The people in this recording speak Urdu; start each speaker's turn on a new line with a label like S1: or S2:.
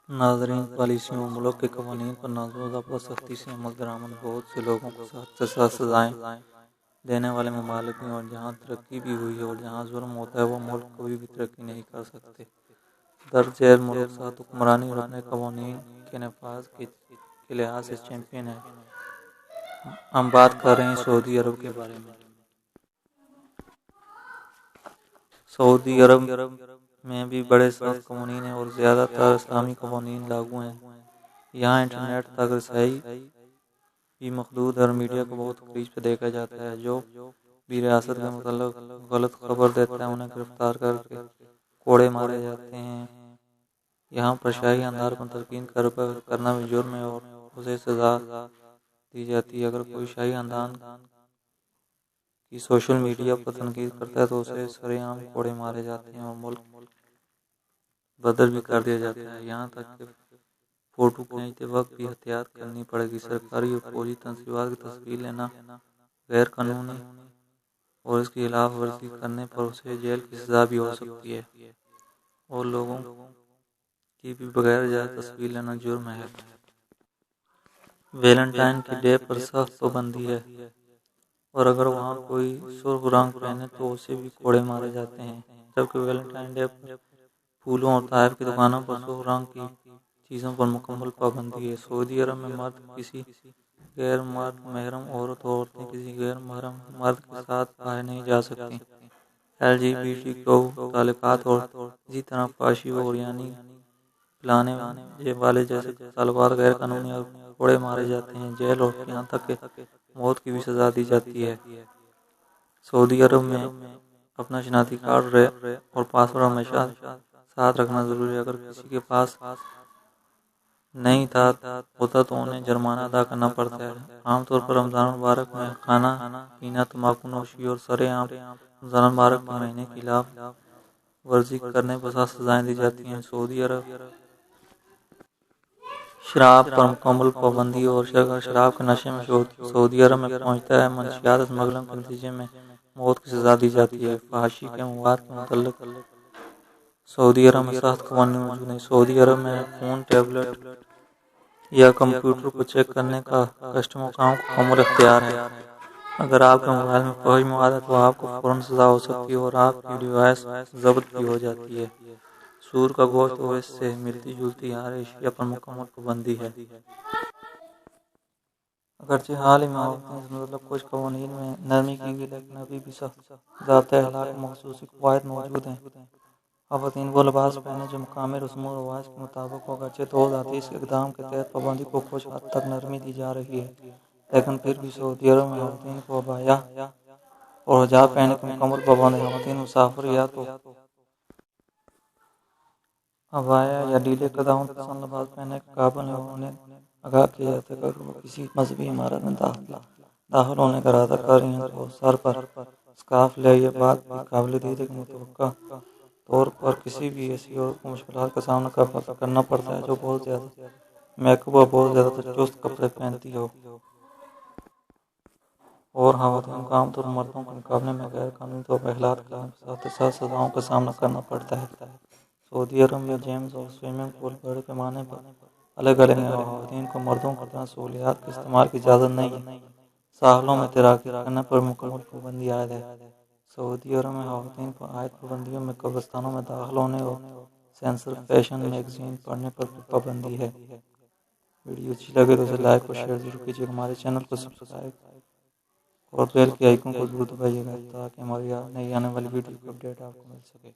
S1: ناظرین، پالیسیوں اور ملک کے قوانین پر نافذ و ضابطہ سختی سے عمل درآمد بہت سے لوگوں کو سخت سے سخت سزائیں دینے والے ممالک ہیں، اور جہاں ترقی بھی ہوئی ہے اور جہاں ظلم ہوتا ہے وہ ملک کبھی بھی ترقی نہیں کر سکتے۔ درج ذیل ملک سخت حکمرانی اور اپنے قوانین کے نفاذ کے لحاظ سے چیمپئن ہے۔ ہم بات کر رہے ہیں سعودی عرب کے بارے میں۔ سعودی عرب میں بھی بڑے سخت قوانین ہیں اور زیادہ تر اسلامی قوانین لاگو ہیں۔ یہاں انٹرنیٹ تک رسائی بھی محدود ہے اور میڈیا کو بہت قریب سے دیکھا جاتا ہے۔ جو بھی ریاست کے متعلق غلط خبر دیتا ہے انہیں گرفتار کر کے کوڑے مارے جاتے ہیں۔ یہاں پر شاہی خاندان پر تنقید کرنا بھی جرم ہے اور اسے سزا دی جاتی ہے۔ اگر کوئی شاہی خاندان کی سوشل میڈیا پر تنقید کرتا ہے تو اسے سرِ عام کوڑے مارے جاتے ہیں اور ملک بدر بھی کر دیا جاتا ہے۔ یہاں تک کہ فوٹو کھینچتے وقت بھی احتیاط کرنی پڑے گی۔ سرکاری اور فوجی تنصیبات کی تصویر لینا غیر قانونی اور اس کی خلاف ورزی کرنے پر اسے جیل کی سزا بھی ہو سکتی ہے، اور لوگوں کی بھی بغیر اجازت تصویر لینا جرم ہے۔ ویلنٹائن کے ڈے پر سخت پابندی ہے، اور اگر وہاں کوئی سرخ رنگ پہنے تو اسے بھی کوڑے مارے جاتے ہیں۔ جبکہ ویلنٹائن ڈے پر پھولوں اور تحائف کی دکانوں پر سرخ رنگ کی چیزوں پر مکمل پابندی ہے۔ سعودی عرب میں مرد کسی غیر محرم عورت اور عورتیں کسی غیر محرم مرد کے ساتھ باہر نہیں جا سکتی۔ LGBTQ تعلقات اور اسی طرح فحاشی و عریانی پھیلانے والے جیسے تعلقات غیر قانونی اور کوڑے مارے جاتے ہیں۔ جیل اور یہاں تک کہ موت کی بھی سزا دی جاتی ہے۔ سعودی عرب میں اپنا شناختی کارڈ اور پاسپورٹ ہمیشہ ساتھ رکھنا ضروری ہے۔ اگر کسی کے پاس نہیں ہوتا تو انہیں جرمانہ ادا کرنا پڑتا ہے۔ عام طور پر رمضان المبارک میں کھانا پینا، تمباکو نوشی اور سرِ عام رمضان المبارک کے مہینے کی خلاف ورزی کرنے پر سخت سزائیں دی جاتی ہیں۔ سعودی عرب شراب پر مکمل پابندی اور اگر شراب کے نشے میں سعودی عرب میں پہنچتا ہے منشیات اسمگلنگ کے نتیجے میں موت کی سزا دی جاتی ہے۔ فحاشی کے مواد کے متعلق سعودی عرب میں سخت قوانین موجود ہیں۔ سعودی عرب میں فون، ٹیبلٹ یا کمپیوٹر کو چیک کرنے کا کسٹم حکام کو مکمل اختیار ہے۔ اگر آپ کے موبائل میں فحش مواد ہے تو آپ کو فوراً سزا ہو سکتی ہے اور آپ کی ڈیوائس ضبط بھی ہو جاتی ہے۔ سور کا گوشت اور اس سے ملتی جلتی ہر اشیاء پر مکمل پابندی ہے۔ اگرچہ حال ہی میں خواتین سے متعلق کچھ قوانین میں نرمی کی گئی، لیکن ابھی بھی سخت ضابطۂ اخلاق کے خصوصی قواعد موجود ہیں۔ خواتین وہ لباس پہنیں جو مقامی رسوم و رواج کے مطابق ہو۔ اگرچہ 2023 کے اقدام کے تحت پابندی کو کچھ حد تک نرمی دی جا رہی ہے، لیکن پھر بھی سعودی عرب میں خواتین کو عبایا اور حجاب پہننے کی مکمل پابندی ہے۔ خواتین مسافر یا تو عبایا یا ڈھیلے قدم پسند لباس پہننے کے قابل ہیں، اور انہیں آگاہ کیا جاتا ہے کہ اگر وہ کسی مذہبی عمارت میں داخل ہونے کا ارادہ کر رہی ہیں تو وہ سر پر اسکارف لیں۔ یہ بات بھی قابل دید ہے کہ متوقع طور پر کسی بھی ایسی عورت کو مشکلات کا سامنا کرنا پڑتا ہے جو بہت زیادہ میک اپ اور بہت زیادہ چست کپڑے پہنتی ہو۔ اور خواتین کو عام طور پر مردوں کے مقابلے میں غیر قانونی طور پر اخلاق کی سخت سے سخت سزاؤں کا سامنا کرنا پڑتا ہے۔ سعودی عرب میں جمز اور سوئمنگ پول بڑے پیمانے پر الگ الگ ہیں اور خواتین کو مردوں کی طرح سہولیات کے استعمال کی اجازت نہیں ہے۔ ساحلوں میں تیراکی کرنے پر مکمل پابندی عائد ہے۔ سعودی عرب میں خواتین پر عائد پابندیوں میں قبرستانوں میں داخل ہونے اور سینسر فیشن میگزین پڑھنے پر بھی پابندی ہے۔ ویڈیو اچھی لگے تو اسے لائک اور شیئر ضرور کیجیے گا۔ ہمارے چینل کو سبسکرائب اور بیل کے آئیکن کو ضرور دبائیے گا تاکہ ہماری نئی آنے والی ویڈیو کی اپڈیٹ آپ کو مل سکے۔